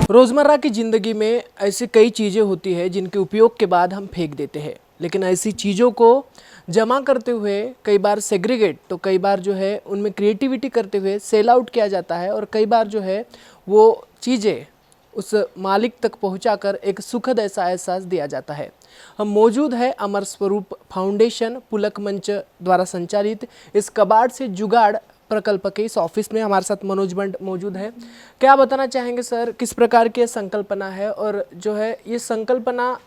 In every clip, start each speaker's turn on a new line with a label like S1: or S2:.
S1: रोज़मर्रा की ज़िंदगी में ऐसी कई चीज़ें होती है जिनके उपयोग के बाद हम फेंक देते हैं, लेकिन ऐसी चीज़ों को जमा करते हुए कई बार सेग्रीगेट तो कई बार जो है उनमें क्रिएटिविटी करते हुए सेल आउट किया जाता है और कई बार जो है वो चीज़ें उस मालिक तक पहुंचाकर एक सुखद ऐसा एहसास दिया जाता है। हम मौजूद है अमर स्वरूप फाउंडेशन पुलक मंच द्वारा संचालित इस कबाड़ से जुगाड़ प्रकल्प के इस ऑफिस में। हमारे साथ मनोज बंट मौजूद है। क्या बताना चाहेंगे सर, किस प्रकार की संकल्पना है और जो है ये संकल्पना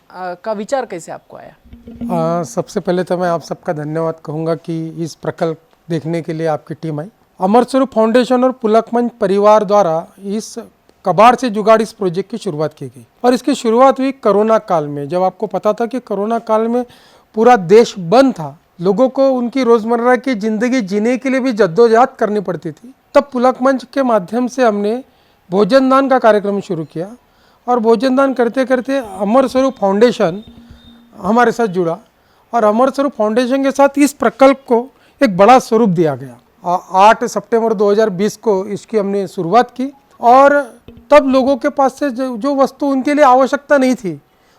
S1: का विचार कैसे आपको आया?
S2: सबसे पहले तो मैं आप सबका धन्यवाद कहूँगा कि इस प्रकल्प देखने के लिए आपकी टीम आई। अमर स्वरूप फाउंडेशन और पुलक मंच परिवार द्वारा इस कबाड़ से जुगाड़ इस प्रोजेक्ट की शुरुआत की गई और इसकी शुरुआत हुई कोरोना काल में, जब आपको पता था कि कोरोना काल में पूरा देश बंद था, लोगों को उनकी रोज़मर्रा की ज़िंदगी जीने के लिए भी जद्दोजहद करनी पड़ती थी। तब पुलक मंच के माध्यम से हमने भोजन दान का कार्यक्रम शुरू किया और भोजन दान करते करते अमर स्वरूप फाउंडेशन हमारे साथ जुड़ा और अमर स्वरूप फाउंडेशन के साथ इस प्रकल्प को एक बड़ा स्वरूप दिया गया। 8 सितंबर 2020 को इसकी हमने शुरुआत की और तब लोगों के पास से जो वस्तु उनके लिए आवश्यकता नहीं थी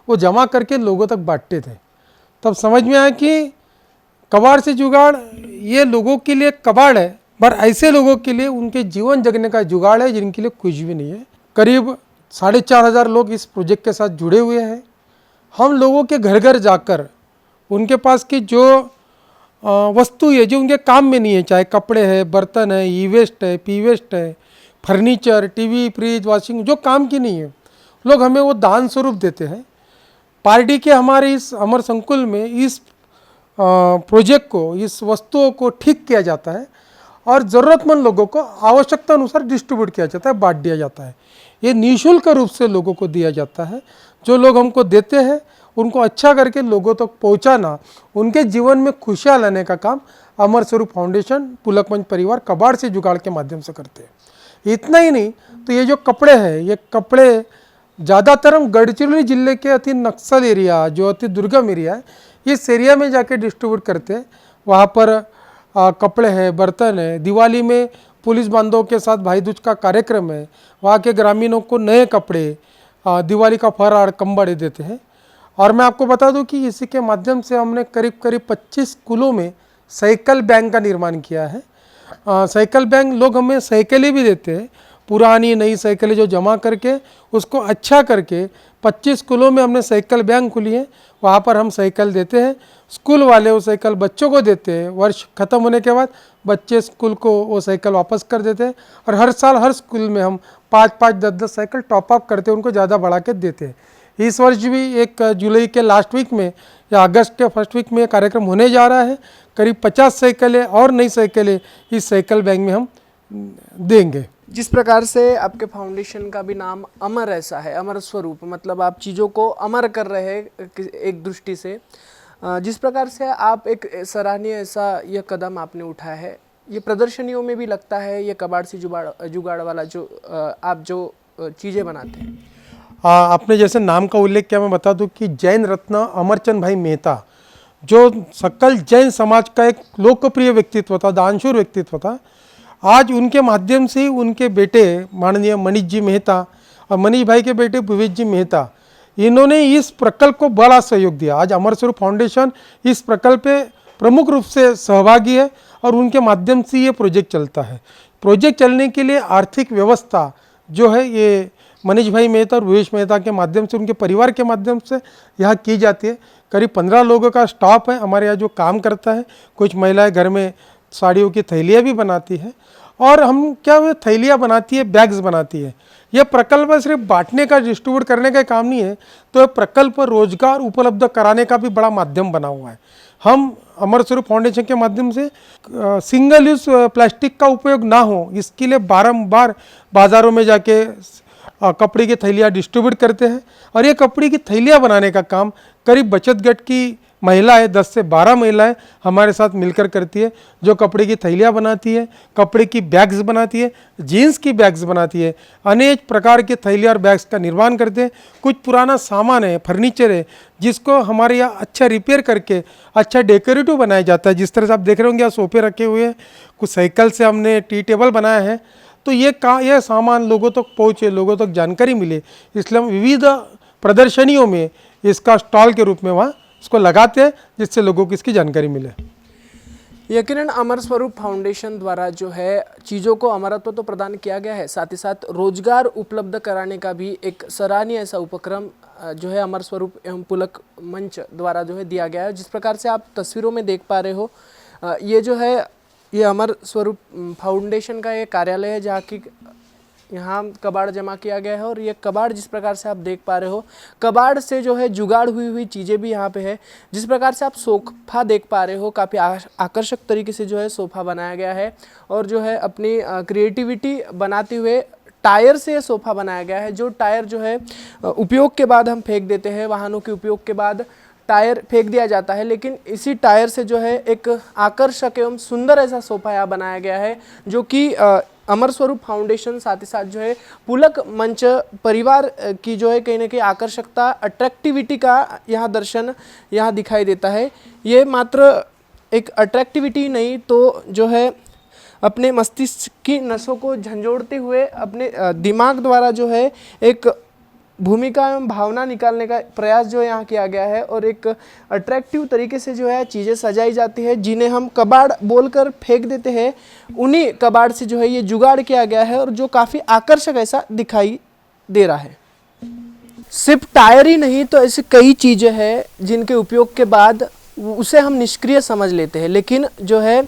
S2: वो जमा करके लोगों तक बांटते थे। तब समझ में आया कि कबाड़ से जुगाड़ ये लोगों के लिए कबाड़ है, पर ऐसे लोगों के लिए उनके जीवन जगने का जुगाड़ है जिनके लिए कुछ भी नहीं है। करीब 4,500 लोग इस प्रोजेक्ट के साथ जुड़े हुए हैं। हम लोगों के घर घर जाकर उनके पास की जो वस्तु है जो उनके काम में नहीं है, चाहे कपड़े है, बर्तन है, ई वेस्ट है, पी वेस्ट है, फर्नीचर, टीवी, फ्रिज, वॉशिंग, जो काम की नहीं है, लोग हमें वो दान स्वरूप देते हैं। पार्टी के हमारे इस अमर संकुल में इस प्रोजेक्ट को, इस वस्तुओं को ठीक किया जाता है और ज़रूरतमंद लोगों को आवश्यकता अनुसार डिस्ट्रीब्यूट किया जाता है, बांट दिया जाता है। ये निःशुल्क रूप से लोगों को दिया जाता है। जो लोग हमको देते हैं उनको अच्छा करके लोगों तक पहुंचाना, उनके जीवन में खुशियाँ लाने का काम अमर स्वरूप फाउंडेशन पुलक मंच परिवार कबाड़ से जुगाड़ के माध्यम से करते हैं। इतना ही नहीं, तो ये जो कपड़े हैं, ये कपड़े ज़्यादातर हम गढ़चिरौली जिले के अति नक्सल एरिया, जो अति दुर्गम एरिया है, इस एरिया में जाके डिस्ट्रीब्यूट करते हैं। वहाँ पर कपड़े हैं, बर्तन है। दिवाली में पुलिस बांधवों के साथ भाई दूज का कार्यक्रम है, वहाँ के ग्रामीणों को नए कपड़े, दिवाली का फराड़, कंबल देते हैं। और मैं आपको बता दूं कि इसी के माध्यम से हमने करीब 25 स्कूलों में साइकिल बैंक का निर्माण किया है। साइकिल बैंक, लोग हमें साइकिलें भी देते हैं, पुरानी नई साइकिलें जो जमा करके उसको अच्छा करके 25 स्कूलों में हमने साइकिल बैंक खुली है। वहाँ पर हम साइकिल देते हैं, स्कूल वाले वो साइकिल बच्चों को देते हैं। वर्ष ख़त्म होने के बाद बच्चे स्कूल को वो साइकिल वापस कर देते हैं और हर साल हर स्कूल में हम 5-5, 10-10 साइकिल टॉप अप करते हैं, उनको ज़्यादा बढ़ा के देते हैं। इस वर्ष भी 1 जुलाई के लास्ट वीक में या अगस्त के फर्स्ट वीक में कार्यक्रम होने जा रहा है। करीब 50 साइकिलें और नई साइकिलें इस साइकिल बैंक में हम देंगे।
S1: जिस प्रकार से आपके फाउंडेशन का भी नाम अमर ऐसा है, अमर स्वरूप, मतलब आप चीज़ों को अमर कर रहे हैं एक दृष्टि से। जिस प्रकार से आप एक सराहनीय ऐसा यह कदम आपने उठाया है, ये प्रदर्शनियों में भी लगता है। ये कबाड़ से जुगाड़ वाला जो आप जो चीज़ें बनाते हैं,
S2: आपने जैसे नाम का उल्लेख किया, मैं बता दूं कि जैन रत्न अमरचंद भाई मेहता, जो सकल जैन समाज का एक लोकप्रिय व्यक्तित्व था, दानशूर व्यक्तित्व था, आज उनके माध्यम से उनके बेटे माननीय मनीष जी मेहता और मनीष भाई के बेटे भुवेश जी मेहता, इन्होंने इस प्रकल्प को बड़ा सहयोग दिया। आज अमर स्वरूप फाउंडेशन इस प्रकल्प पे प्रमुख रूप से सहभागी है और उनके माध्यम से ये प्रोजेक्ट चलता है। प्रोजेक्ट चलने के लिए आर्थिक व्यवस्था जो है ये मनीष भाई मेहता और भुवेश मेहता के माध्यम से, उनके परिवार के माध्यम से यहाँ की जाती है। करीब 15 लोगों का स्टाफ है हमारे यहाँ जो काम करता है। कुछ महिलाएं घर में साड़ियों की थैलियाँ भी बनाती है और हम क्या वो थैलियाँ बनाती है, बैग्स बनाती है। यह प्रकल्प सिर्फ बांटने का, डिस्ट्रीब्यूट करने का काम नहीं है, तो यह प्रकल्प रोजगार उपलब्ध कराने का भी बड़ा माध्यम बना हुआ है। हम अमर स्वरूप फाउंडेशन के माध्यम से सिंगल यूज़ प्लास्टिक का उपयोग ना हो, इसके लिए बारंबार बाज़ारों में जाके कपड़े की थैलियाँ डिस्ट्रीब्यूट करते हैं और ये कपड़े की थैलियाँ बनाने का काम करीब बचत गट की महिलाएं, 10 से 12 महिलाएं हमारे साथ मिलकर करती है, जो कपड़े की थैलियाँ बनाती है, कपड़े की बैग्स बनाती है, जीन्स की बैग्स बनाती है, अनेक प्रकार की थैलियाँ और बैग्स का निर्माण करते हैं। कुछ पुराना सामान है, फर्नीचर है, जिसको हमारे यहाँ अच्छा रिपेयर करके अच्छा डेकोरेटिव बनाया जाता है। जिस तरह से आप देख रहे होंगे यहाँ सोफे रखे हुए हैं, कुछ साइकिल से हमने टी टेबल बनाया है। तो ये सामान लोगों तक पहुँचे, लोगों तक जानकारी मिले, इसलिए हम विविध प्रदर्शनियों में इसका स्टॉल के रूप में वहाँ इसको लगाते हैं, जिससे लोगों को इसकी जानकारी मिले।
S1: यकीनन अमर स्वरूप फाउंडेशन द्वारा जो है चीज़ों को अमरत्व तो प्रदान किया गया है, साथ ही साथ रोजगार उपलब्ध कराने का भी एक सराहनीय ऐसा उपक्रम जो है अमर स्वरूप एवं पुलक मंच द्वारा जो है दिया गया है। जिस प्रकार से आप तस्वीरों में देख पा रहे हो, ये जो है ये अमर स्वरूप फाउंडेशन का ये कार्यालय है, जहाँ की यहाँ कबाड़ जमा किया गया है। और ये कबाड़ जिस प्रकार से आप देख पा रहे हो, कबाड़ से जो है जुगाड़ हुई चीज़ें भी यहाँ पे है। जिस प्रकार से आप सोफा देख पा रहे हो, काफ़ी आकर्षक तरीके से जो है सोफ़ा बनाया गया है। और जो है अपनी क्रिएटिविटी बनाते हुए टायर से ये सोफ़ा बनाया गया है। जो टायर जो है उपयोग के बाद हम फेंक देते हैं, वाहनों के उपयोग के बाद टायर फेंक दिया जाता है, लेकिन इसी टायर से जो है एक आकर्षक एवं सुंदर ऐसा सोफ़ा यहाँ बनाया गया है, जो कि अमर स्वरूप फाउंडेशन साथ ही साथ जो है पुलक मंच परिवार की जो है कहीं ना कहीं आकर्षकता, अट्रैक्टिविटी का यहाँ दर्शन यहाँ दिखाई देता है। ये मात्र एक अट्रैक्टिविटी नहीं तो जो है अपने मस्तिष्क की नसों को झंझोड़ते हुए अपने दिमाग द्वारा जो है एक भूमिका एवं भावना निकालने का प्रयास जो है यहाँ किया गया है। और एक अट्रैक्टिव तरीके से जो है चीज़ें सजाई जाती है, जिन्हें हम कबाड़ बोलकर फेंक देते हैं, उन्हीं कबाड़ से जो है ये जुगाड़ किया गया है, और जो काफ़ी आकर्षक ऐसा दिखाई दे रहा है। सिर्फ टायर ही नहीं तो ऐसी कई चीज़ें हैं जिनके उपयोग के बाद उसे हम निष्क्रिय समझ लेते हैं, लेकिन जो है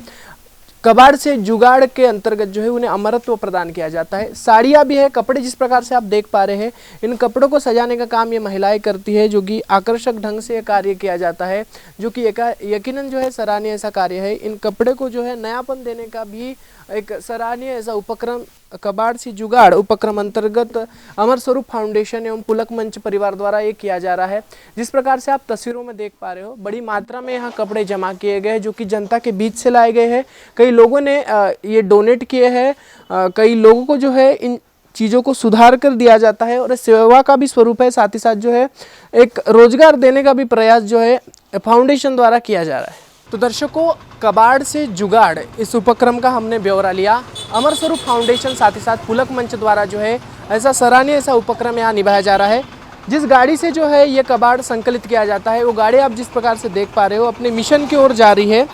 S1: कबाड़ से जुगाड़ के अंतर्गत जो है उन्हें अमरत्व प्रदान किया जाता है। साड़ियाँ भी है, कपड़े जिस प्रकार से आप देख पा रहे हैं, इन कपड़ों को सजाने का काम ये महिलाएं करती है, जो कि आकर्षक ढंग से कार्य किया जाता है, जो कि यकीनन जो है सराहनीय ऐसा कार्य है। इन कपड़े को जो है नयापन देने का भी एक सराहनीय ऐसा उपक्रम कबाड़ से जुगाड़ उपक्रम अंतर्गत अमर स्वरूप फाउंडेशन एवं पुलक मंच परिवार द्वारा ये किया जा रहा है। जिस प्रकार से आप तस्वीरों में देख पा रहे हो, बड़ी मात्रा में यहाँ कपड़े जमा किए गए हैं, जो कि जनता के बीच से लाए गए हैं। कई लोगों ने ये डोनेट किए हैं, कई लोगों को जो है इन चीज़ों को सुधार कर दिया जाता है, और सेवा का भी स्वरूप है, साथ ही साथ जो है एक रोजगार देने का भी प्रयास जो है फाउंडेशन द्वारा किया जा रहा है। तो दर्शकों, कबाड़ से जुगाड़ इस उपक्रम का हमने ब्यौरा लिया। अमर स्वरूप फाउंडेशन साथ ही साथ पुलक मंच द्वारा जो है ऐसा सराहनीय ऐसा उपक्रम यहाँ निभाया जा रहा है। जिस गाड़ी से जो है ये कबाड़ संकलित किया जाता है, वो गाड़ी आप जिस प्रकार से देख पा रहे हो अपने मिशन की ओर जा रही है।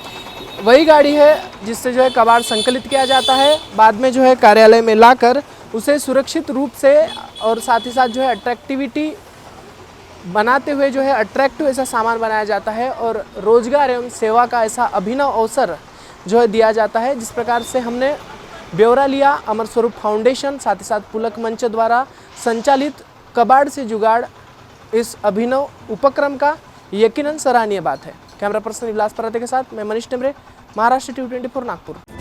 S1: वही गाड़ी है जिससे जो है कबाड़ संकलित किया जाता है, बाद में जो है कार्यालय में लाकर उसे सुरक्षित रूप से और साथ ही साथ जो है अट्रैक्टिविटी बनाते हुए जो है अट्रैक्टिव ऐसा सामान बनाया जाता है, और रोजगार एवं सेवा का ऐसा अभिनव अवसर जो है दिया जाता है। जिस प्रकार से हमने ब्यौरा लिया अमर स्वरूप फाउंडेशन साथ ही साथ पुलक मंच द्वारा संचालित कबाड़ से जुगाड़ इस अभिनव उपक्रम का, यकीनन सराहनीय बात है। कैमरा पर्सन विलास पराते के साथ मैं मनीष टेमरे, महाराष्ट्र T24 नागपुर।